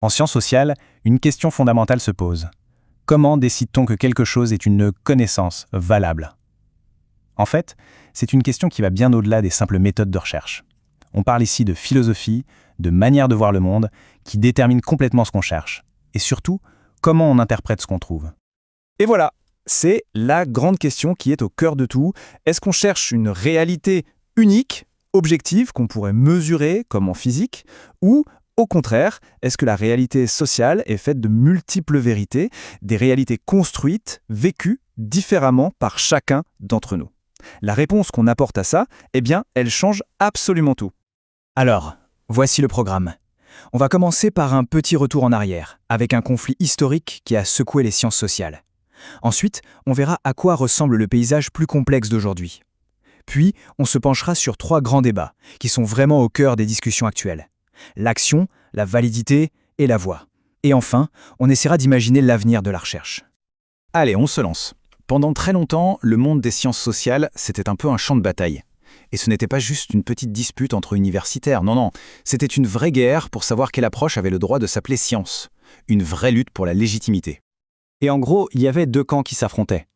En sciences sociales, une question fondamentale se pose. Comment décide-t-on que quelque chose est une connaissance valable? En fait, c'est une question qui va bien au-delà des simples méthodes de recherche. On parle ici de philosophie, de manière de voir le monde, qui détermine complètement ce qu'on cherche. Et surtout, comment on interprète ce qu'on trouve. Et voilà, c'est la grande question qui est au cœur de tout. Est-ce qu'on cherche une réalité unique, objective, qu'on pourrait mesurer comme en physique, ou au contraire, est-ce que la réalité sociale est faite de multiples vérités, des réalités construites, vécues différemment par chacun d'entre nous? La réponse qu'on apporte à ça, eh bien, elle change absolument tout. Alors, voici le programme. On va commencer par un petit retour en arrière, avec un conflit historique qui a secoué les sciences sociales. Ensuite, on verra à quoi ressemble le paysage plus complexe d'aujourd'hui. Puis, on se penchera sur 3 grands débats, qui sont vraiment au cœur des discussions actuelles. L'action, la validité et la voie. Et enfin, on essaiera d'imaginer l'avenir de la recherche. Allez, on se lance. Pendant très longtemps, le monde des sciences sociales, c'était un peu un champ de bataille. Et ce n'était pas juste une petite dispute entre universitaires, non, c'était une vraie guerre pour savoir quelle approche avait le droit de s'appeler science. Une vraie lutte pour la légitimité. Et en gros, il y avait 2 camps qui s'affrontaient.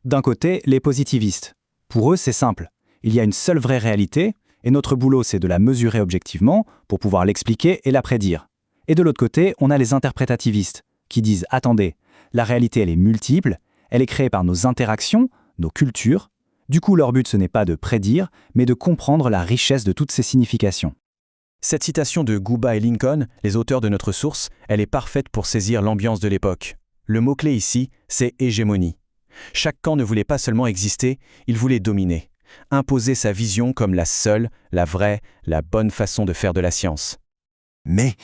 D'un côté, les positivistes. Pour eux, c'est simple. Il y a une seule vraie réalité, et notre boulot, c'est de la mesurer objectivement pour pouvoir l'expliquer et la prédire. Et de l'autre côté, on a les interprétativistes, qui disent « Attendez, la réalité, elle est multiple, elle est créée par nos interactions, nos cultures. Du coup, leur but, ce n'est pas de prédire, mais de comprendre la richesse de toutes ces significations. » Cette citation de Guba et Lincoln, les auteurs de notre source, elle est parfaite pour saisir l'ambiance de l'époque. Le mot-clé ici, c'est hégémonie. Chaque camp ne voulait pas seulement exister, il voulait dominer. Imposer sa vision comme la seule, la vraie, la bonne façon de faire de la science. Mais,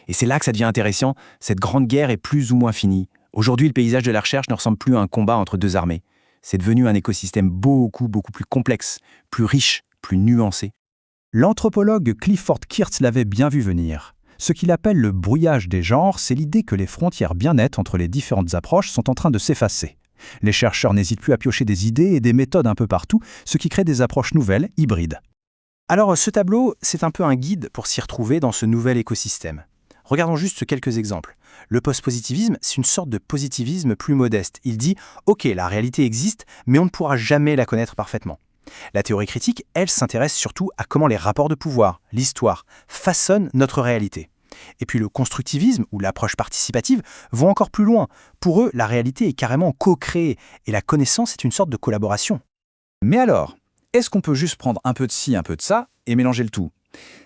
et c'est là que ça devient intéressant, cette grande guerre est plus ou moins finie. Aujourd'hui, le paysage de la recherche ne ressemble plus à un combat entre 2 armées. C'est devenu un écosystème beaucoup plus complexe, plus riche, plus nuancé. L'anthropologue Clifford Geertz l'avait bien vu venir. Ce qu'il appelle le brouillage des genres, c'est l'idée que les frontières bien nettes entre les différentes approches sont en train de s'effacer. Les chercheurs n'hésitent plus à piocher des idées et des méthodes un peu partout, ce qui crée des approches nouvelles, hybrides. Alors ce tableau, c'est un peu un guide pour s'y retrouver dans ce nouvel écosystème. Regardons juste quelques exemples. Le post-positivisme, c'est une sorte de positivisme plus modeste. Il dit « Ok, la réalité existe, mais on ne pourra jamais la connaître parfaitement ». La théorie critique, elle, s'intéresse surtout à comment les rapports de pouvoir, l'histoire, façonnent notre réalité. Et puis le constructivisme, ou l'approche participative, vont encore plus loin. Pour eux, la réalité est carrément co-créée, et la connaissance est une sorte de collaboration. Mais alors, est-ce qu'on peut juste prendre un peu de ci, un peu de ça, et mélanger le tout?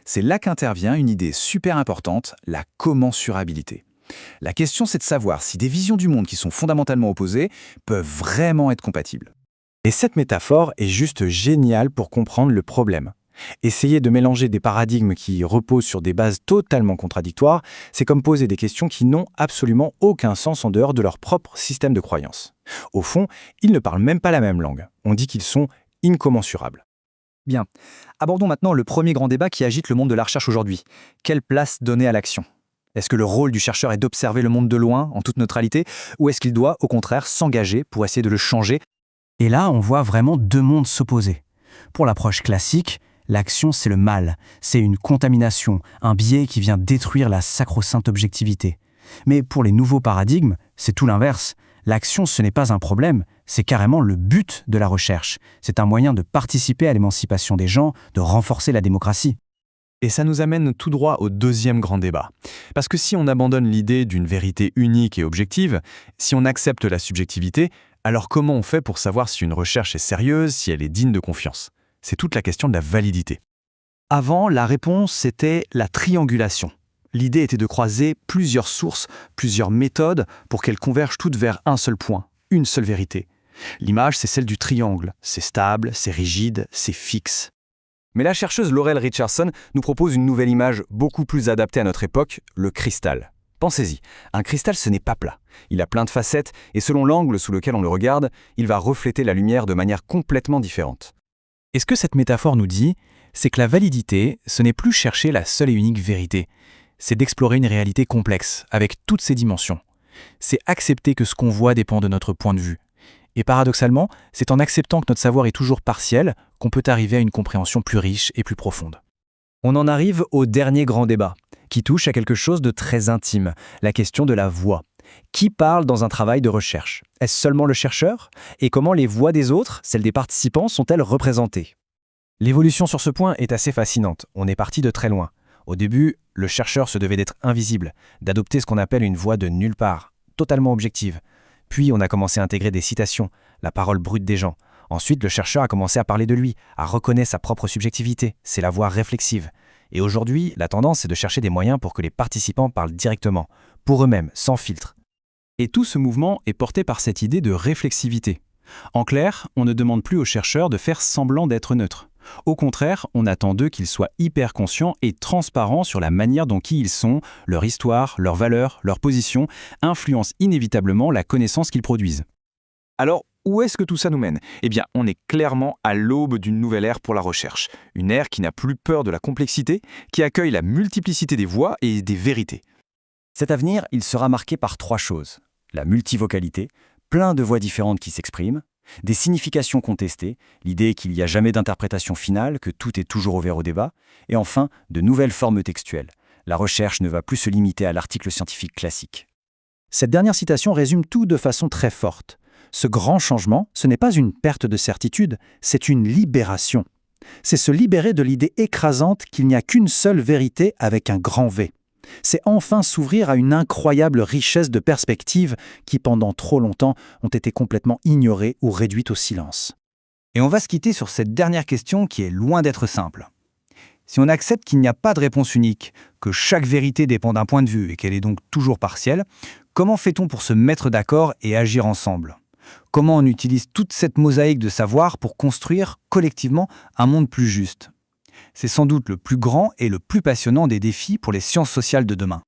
C'est là qu'intervient une idée super importante, la commensurabilité. La question, c'est de savoir si des visions du monde qui sont fondamentalement opposées peuvent vraiment être compatibles. Et cette métaphore est juste géniale pour comprendre le problème. Essayer de mélanger des paradigmes qui reposent sur des bases totalement contradictoires, c'est comme poser des questions qui n'ont absolument aucun sens en dehors de leur propre système de croyance. Au fond, ils ne parlent même pas la même langue. On dit qu'ils sont incommensurables. Bien. Abordons maintenant le premier grand débat qui agite le monde de la recherche aujourd'hui. Quelle place donner à l'action? Est-ce que le rôle du chercheur est d'observer le monde de loin, en toute neutralité, ou est-ce qu'il doit, au contraire, s'engager pour essayer de le changer? Et là, on voit vraiment 2 mondes s'opposer. Pour l'approche classique, l'action, c'est le mal, c'est une contamination, un biais qui vient détruire la sacro-sainte objectivité. Mais pour les nouveaux paradigmes, c'est tout l'inverse. L'action, ce n'est pas un problème, c'est carrément le but de la recherche. C'est un moyen de participer à l'émancipation des gens, de renforcer la démocratie. Et ça nous amène tout droit au 2e grand débat. Parce que si on abandonne l'idée d'une vérité unique et objective, si on accepte la subjectivité, alors comment on fait pour savoir si une recherche est sérieuse, si elle est digne de confiance? C'est toute la question de la validité. Avant, la réponse, c'était la triangulation. L'idée était de croiser plusieurs sources, plusieurs méthodes pour qu'elles convergent toutes vers un seul point, une seule vérité. L'image, c'est celle du triangle. C'est stable, c'est rigide, c'est fixe. Mais la chercheuse Laurel Richardson nous propose une nouvelle image beaucoup plus adaptée à notre époque, le cristal. Pensez-y, un cristal ce n'est pas plat. Il a plein de facettes et selon l'angle sous lequel on le regarde, il va refléter la lumière de manière complètement différente. Et ce que cette métaphore nous dit, c'est que la validité, ce n'est plus chercher la seule et unique vérité. C'est d'explorer une réalité complexe, avec toutes ses dimensions. C'est accepter que ce qu'on voit dépend de notre point de vue. Et paradoxalement, c'est en acceptant que notre savoir est toujours partiel qu'on peut arriver à une compréhension plus riche et plus profonde. On en arrive au dernier grand débat, qui touche à quelque chose de très intime, la question de la voix. Qui parle dans un travail de recherche? Est-ce seulement le chercheur? Et comment les voix des autres, celles des participants, sont-elles représentées? L'évolution sur ce point est assez fascinante. On est parti de très loin. Au début, le chercheur se devait d'être invisible, d'adopter ce qu'on appelle une voix de nulle part, totalement objective. Puis on a commencé à intégrer des citations, la parole brute des gens. Ensuite, le chercheur a commencé à parler de lui, à reconnaître sa propre subjectivité. C'est la voix réflexive. Et aujourd'hui, la tendance est de chercher des moyens pour que les participants parlent directement, pour eux-mêmes, sans filtre. Et tout ce mouvement est porté par cette idée de réflexivité. En clair, on ne demande plus aux chercheurs de faire semblant d'être neutres. Au contraire, on attend d'eux qu'ils soient hyper conscients et transparents sur la manière dont qui ils sont, leur histoire, leurs valeurs, leur position, influencent inévitablement la connaissance qu'ils produisent. Alors, où est-ce que tout ça nous mène? Eh bien, on est clairement à l'aube d'une nouvelle ère pour la recherche. Une ère qui n'a plus peur de la complexité, qui accueille la multiplicité des voix et des vérités. Cet avenir, il sera marqué par 3 choses. La multivocalité, plein de voix différentes qui s'expriment, des significations contestées, l'idée qu'il n'y a jamais d'interprétation finale, que tout est toujours ouvert au débat, et enfin, de nouvelles formes textuelles. La recherche ne va plus se limiter à l'article scientifique classique. Cette dernière citation résume tout de façon très forte. Ce grand changement, ce n'est pas une perte de certitude, c'est une libération. C'est se libérer de l'idée écrasante qu'il n'y a qu'une seule vérité avec un grand V. C'est enfin s'ouvrir à une incroyable richesse de perspectives qui, pendant trop longtemps, ont été complètement ignorées ou réduites au silence. Et on va se quitter sur cette dernière question qui est loin d'être simple. Si on accepte qu'il n'y a pas de réponse unique, que chaque vérité dépend d'un point de vue et qu'elle est donc toujours partielle, comment fait-on pour se mettre d'accord et agir ensemble? Comment on utilise toute cette mosaïque de savoir pour construire collectivement un monde plus juste? C'est sans doute le plus grand et le plus passionnant des défis pour les sciences sociales de demain.